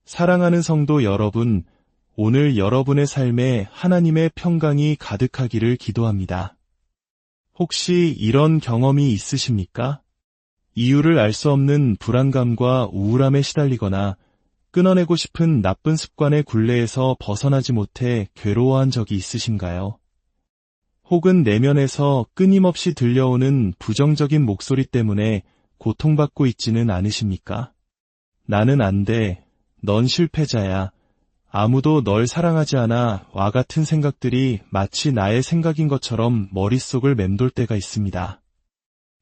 사랑하는 성도 여러분, 오늘 여러분의 삶에 하나님의 평강이 가득하기를 기도합니다. 혹시 이런 경험이 있으십니까? 이유를 알 수 없는 불안감과 우울함에 시달리거나 끊어내고 싶은 나쁜 습관의 굴레에서 벗어나지 못해 괴로워한 적이 있으신가요? 혹은 내면에서 끊임없이 들려오는 부정적인 목소리 때문에 고통받고 있지는 않으십니까? 나는 안 돼. 넌 실패자야. 아무도 널 사랑하지 않아. 와 같은 생각들이 마치 나의 생각인 것처럼 머릿속을 맴돌 때가 있습니다.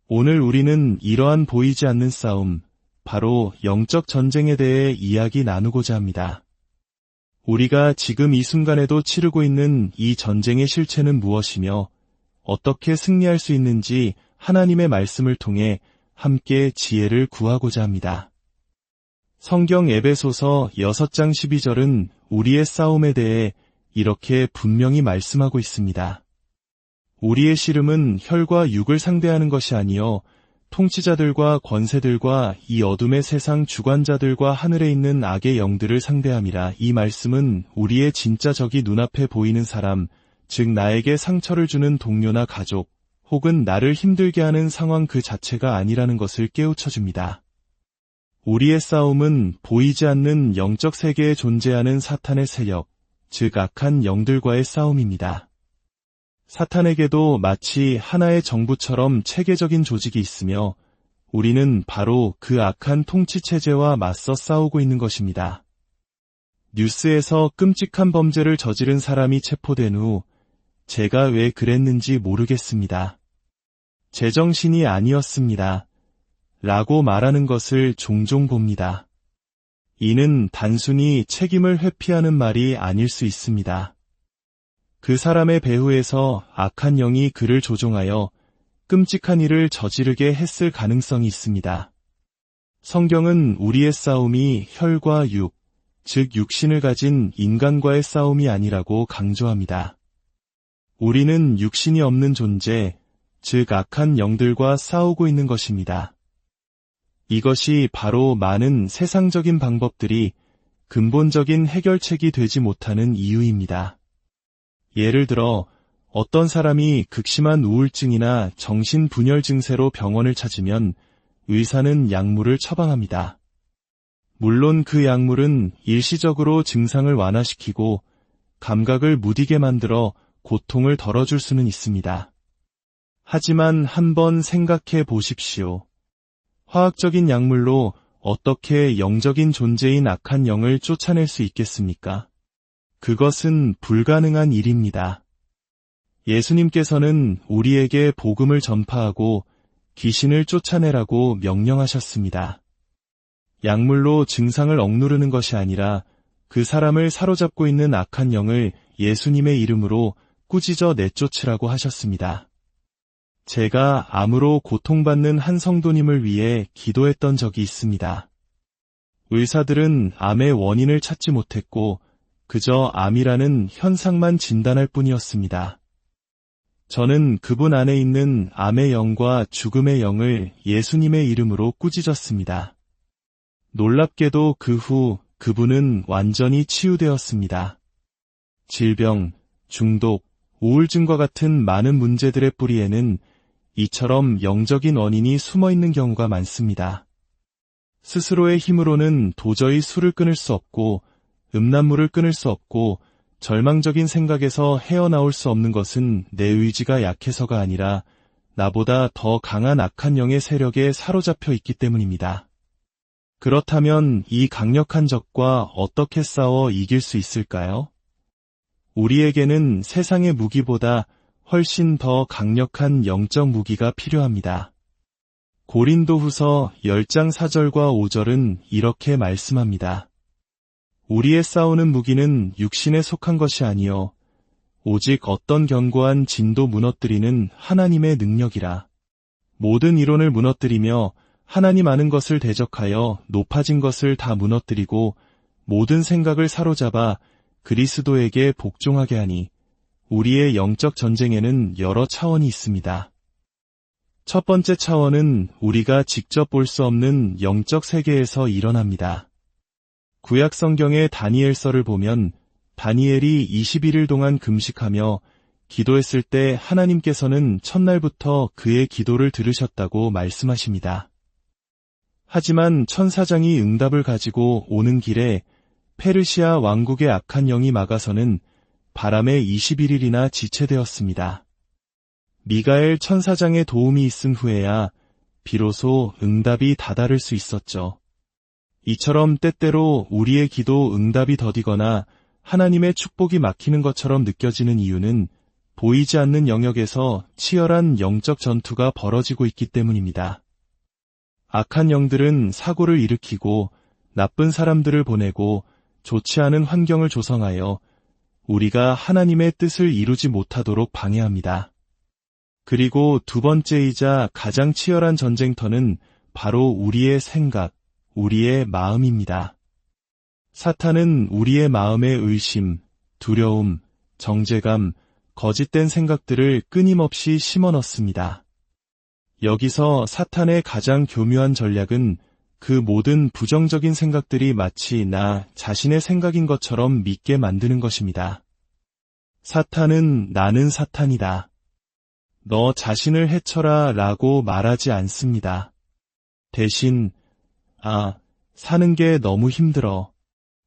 오늘 우리는 이러한 보이지 않는 싸움, 바로 영적 전쟁에 대해 이야기 나누고자 합니다. 우리가 지금 이 순간에도 치르고 있는 이 전쟁의 실체는 무엇이며 어떻게 승리할 수 있는지 하나님의 말씀을 통해 함께 지혜를 구하고자 합니다. 성경 에베소서 6장 12절은 우리의 싸움에 대해 이렇게 분명히 말씀하고 있습니다. 우리의 씨름은 혈과 육을 상대하는 것이 아니요 통치자들과 권세들과 이 어둠의 세상 주관자들과 하늘에 있는 악의 영들을 상대함이라. 이 말씀은 우리의 진짜 적이 눈앞에 보이는 사람, 즉 나에게 상처를 주는 동료나 가족, 혹은 나를 힘들게 하는 상황 그 자체가 아니라는 것을 깨우쳐줍니다. 우리의 싸움은 보이지 않는 영적 세계에 존재하는 사탄의 세력, 즉 악한 영들과의 싸움입니다. 사탄에게도 마치 하나의 정부처럼 체계적인 조직이 있으며 우리는 바로 그 악한 통치체제와 맞서 싸우고 있는 것입니다. 뉴스에서 끔찍한 범죄를 저지른 사람이 체포된 후 제가 왜 그랬는지 모르겠습니다. 제정신이 아니었습니다. 라고 말하는 것을 종종 봅니다. 이는 단순히 책임을 회피하는 말이 아닐 수 있습니다. 그 사람의 배후에서 악한 영이 그를 조종하여 끔찍한 일을 저지르게 했을 가능성이 있습니다. 성경은 우리의 싸움이 혈과 육, 즉 육신을 가진 인간과의 싸움이 아니라고 강조합니다. 우리는 육신이 없는 존재, 즉 악한 영들과 싸우고 있는 것입니다. 이것이 바로 많은 세상적인 방법들이 근본적인 해결책이 되지 못하는 이유입니다. 예를 들어 어떤 사람이 극심한 우울증이나 정신분열 증세로 병원을 찾으면 의사는 약물을 처방합니다. 물론 그 약물은 일시적으로 증상을 완화시키고 감각을 무디게 만들어 고통을 덜어줄 수는 있습니다. 하지만 한번 생각해 보십시오. 화학적인 약물로 어떻게 영적인 존재인 악한 영을 쫓아낼 수 있겠습니까? 그것은 불가능한 일입니다. 예수님께서는 우리에게 복음을 전파하고 귀신을 쫓아내라고 명령하셨습니다. 약물로 증상을 억누르는 것이 아니라 그 사람을 사로잡고 있는 악한 영을 예수님의 이름으로 꾸짖어 내쫓으라고 하셨습니다. 제가 암으로 고통받는 한 성도님을 위해 기도했던 적이 있습니다. 의사들은 암의 원인을 찾지 못했고 그저 암이라는 현상만 진단할 뿐이었습니다. 저는 그분 안에 있는 암의 영과 죽음의 영을 예수님의 이름으로 꾸짖었습니다. 놀랍게도 그 후 그분은 완전히 치유되었습니다. 질병, 중독, 우울증과 같은 많은 문제들의 뿌리에는 이처럼 영적인 원인이 숨어있는 경우가 많습니다. 스스로의 힘으로는 도저히 술을 끊을 수 없고 음란물을 끊을 수 없고 절망적인 생각에서 헤어나올 수 없는 것은 내 의지가 약해서가 아니라 나보다 더 강한 악한 영의 세력에 사로잡혀 있기 때문입니다. 그렇다면 이 강력한 적과 어떻게 싸워 이길 수 있을까요? 우리에게는 세상의 무기보다 훨씬 더 강력한 영적 무기가 필요합니다. 고린도후서 10장 4절과 5절은 이렇게 말씀합니다. 우리의 싸우는 무기는 육신에 속한 것이 아니요 오직 어떤 견고한 진도 무너뜨리는 하나님의 능력이라. 모든 이론을 무너뜨리며 하나님 아는 것을 대적하여 높아진 것을 다 무너뜨리고 모든 생각을 사로잡아 그리스도에게 복종하게 하니 우리의 영적 전쟁에는 여러 차원이 있습니다. 첫 번째 차원은 우리가 직접 볼 수 없는 영적 세계에서 일어납니다. 구약 성경의 다니엘서를 보면 다니엘이 21일 동안 금식하며 기도했을 때 하나님께서는 첫날부터 그의 기도를 들으셨다고 말씀하십니다. 하지만 천사장이 응답을 가지고 오는 길에 페르시아 왕국의 악한 영이 막아서는 바람에 21일이나 지체되었습니다. 미가엘 천사장의 도움이 있은 후에야 비로소 응답이 다다를 수 있었죠. 이처럼 때때로 우리의 기도 응답이 더디거나 하나님의 축복이 막히는 것처럼 느껴지는 이유는 보이지 않는 영역에서 치열한 영적 전투가 벌어지고 있기 때문입니다. 악한 영들은 사고를 일으키고 나쁜 사람들을 보내고 좋지 않은 환경을 조성하여 우리가 하나님의 뜻을 이루지 못하도록 방해합니다. 그리고 두 번째이자 가장 치열한 전쟁터는 바로 우리의 생각, 우리의 마음입니다. 사탄은 우리의 마음에 의심, 두려움, 정죄감, 거짓된 생각들을 끊임없이 심어 넣습니다. 여기서 사탄의 가장 교묘한 전략은 그 모든 부정적인 생각들이 마치 나 자신의 생각인 것처럼 믿게 만드는 것입니다. 사탄은 나는 사탄이다. 너 자신을 해쳐라 라고 말하지 않습니다. 대신 사는 게 너무 힘들어.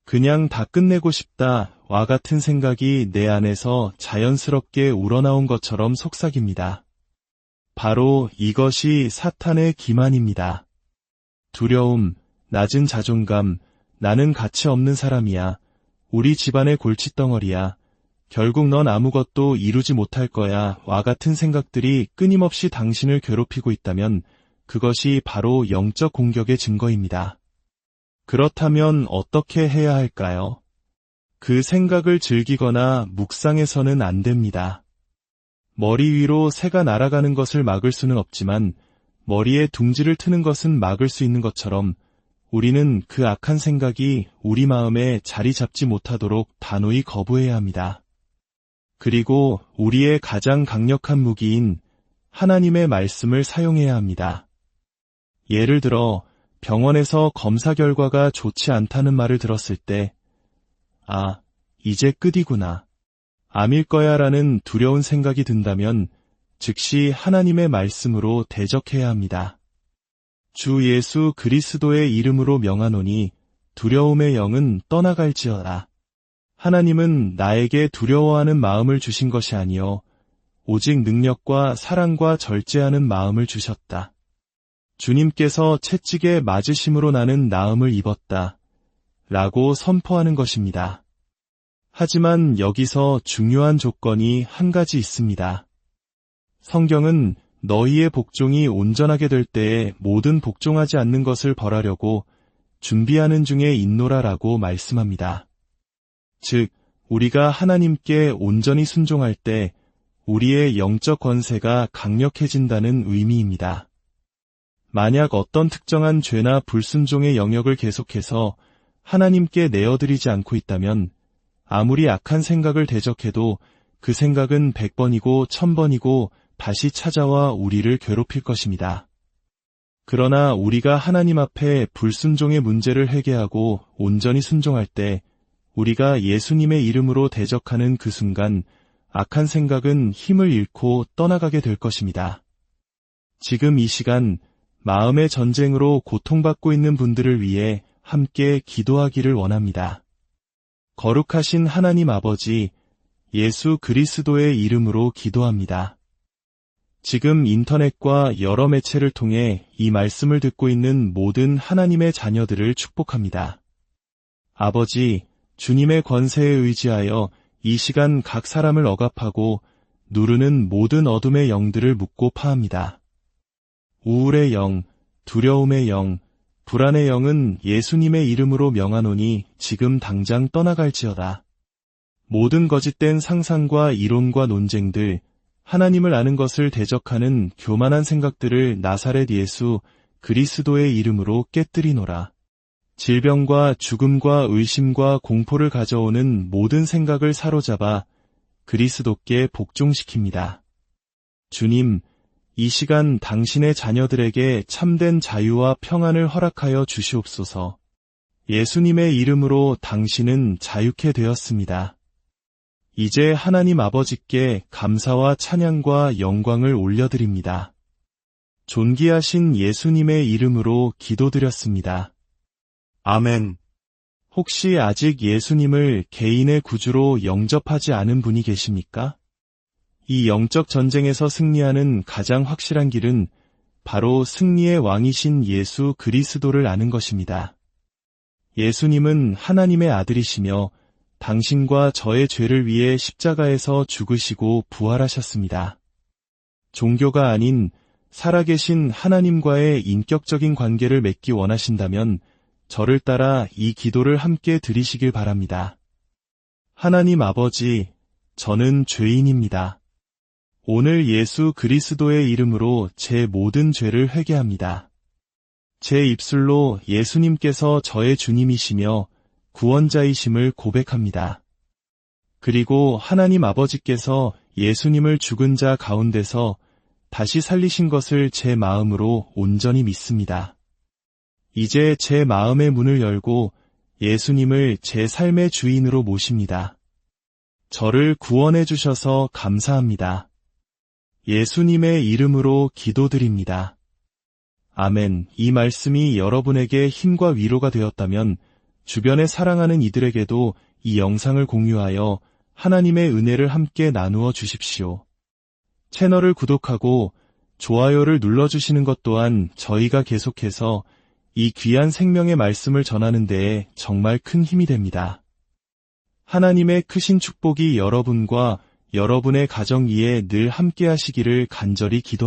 그냥 다 끝내고 싶다 와 같은 생각이 내 안에서 자연스럽게 우러나온 것처럼 속삭입니다. 바로 이것이 사탄의 기만입니다. 두려움, 낮은 자존감, 나는 가치 없는 사람이야. 우리 집안의 골칫덩어리야. 결국 넌 아무것도 이루지 못할 거야 와 같은 생각들이 끊임없이 당신을 괴롭히고 있다면 그것이 바로 영적 공격의 증거입니다. 그렇다면 어떻게 해야 할까요? 그 생각을 즐기거나 묵상해서는 안 됩니다. 머리 위로 새가 날아가는 것을 막을 수는 없지만 머리에 둥지를 트는 것은 막을 수 있는 것처럼 우리는 그 악한 생각이 우리 마음에 자리 잡지 못하도록 단호히 거부해야 합니다. 그리고 우리의 가장 강력한 무기인 하나님의 말씀을 사용해야 합니다. 예를 들어 병원에서 검사 결과가 좋지 않다는 말을 들었을 때 이제 끝이구나. 암일 거야 라는 두려운 생각이 든다면 즉시 하나님의 말씀으로 대적해야 합니다. 주 예수 그리스도의 이름으로 명하노니 두려움의 영은 떠나갈지어다. 하나님은 나에게 두려워하는 마음을 주신 것이 아니요 오직 능력과 사랑과 절제하는 마음을 주셨다. 주님께서 채찍에 맞으심으로 나는 나음을 입었다. 라고 선포하는 것입니다. 하지만 여기서 중요한 조건이 한 가지 있습니다. 성경은 너희의 복종이 온전하게 될 때에 모든 복종하지 않는 것을 벌하려고 준비하는 중에 있노라 라고 말씀합니다. 즉, 우리가 하나님께 온전히 순종할 때 우리의 영적 권세가 강력해진다는 의미입니다. 만약 어떤 특정한 죄나 불순종의 영역을 계속해서 하나님께 내어드리지 않고 있다면 아무리 악한 생각을 대적해도 그 생각은 100번이고 1000번이고 다시 찾아와 우리를 괴롭힐 것입니다. 그러나 우리가 하나님 앞에 불순종의 문제를 회개하고 온전히 순종할 때 우리가 예수님의 이름으로 대적하는 그 순간 악한 생각은 힘을 잃고 떠나가게 될 것입니다. 지금 이 시간 마음의 전쟁으로 고통받고 있는 분들을 위해 함께 기도하기를 원합니다. 거룩하신 하나님 아버지, 예수 그리스도의 이름으로 기도합니다. 지금 인터넷과 여러 매체를 통해 이 말씀을 듣고 있는 모든 하나님의 자녀들을 축복합니다. 아버지, 주님의 권세에 의지하여 이 시간 각 사람을 억압하고 누르는 모든 어둠의 영들을 묻고 파합니다. 우울의 영, 두려움의 영, 불안의 영은 예수님의 이름으로 명하노니 지금 당장 떠나갈지어다. 모든 거짓된 상상과 이론과 논쟁들, 하나님을 아는 것을 대적하는 교만한 생각들을 나사렛 예수 그리스도의 이름으로 깨뜨리노라. 질병과 죽음과 의심과 공포를 가져오는 모든 생각을 사로잡아 그리스도께 복종시킵니다. 주님, 이 시간 당신의 자녀들에게 참된 자유와 평안을 허락하여 주시옵소서. 예수님의 이름으로 당신은 자유케 되었습니다. 이제 하나님 아버지께 감사와 찬양과 영광을 올려드립니다. 존귀하신 예수님의 이름으로 기도드렸습니다. 아멘. 혹시 아직 예수님을 개인의 구주로 영접하지 않은 분이 계십니까? 이 영적 전쟁에서 승리하는 가장 확실한 길은 바로 승리의 왕이신 예수 그리스도를 아는 것입니다. 예수님은 하나님의 아들이시며 당신과 저의 죄를 위해 십자가에서 죽으시고 부활하셨습니다. 종교가 아닌 살아계신 하나님과의 인격적인 관계를 맺기 원하신다면 저를 따라 이 기도를 함께 드리시길 바랍니다. 하나님 아버지, 저는 죄인입니다. 오늘 예수 그리스도의 이름으로 제 모든 죄를 회개합니다. 제 입술로 예수님께서 저의 주님이시며 구원자이심을 고백합니다. 그리고 하나님 아버지께서 예수님을 죽은 자 가운데서 다시 살리신 것을 제 마음으로 온전히 믿습니다. 이제 제 마음의 문을 열고 예수님을 제 삶의 주인으로 모십니다. 저를 구원해 주셔서 감사합니다. 예수님의 이름으로 기도드립니다. 아멘. 이 말씀이 여러분에게 힘과 위로가 되었다면 주변에 사랑하는 이들에게도 이 영상을 공유하여 하나님의 은혜를 함께 나누어 주십시오. 채널을 구독하고 좋아요를 눌러주시는 것 또한 저희가 계속해서 이 귀한 생명의 말씀을 전하는 데에 정말 큰 힘이 됩니다. 하나님의 크신 축복이 여러분과 여러분의 가정 위에 늘 함께 하시기를 간절히 기도합니다.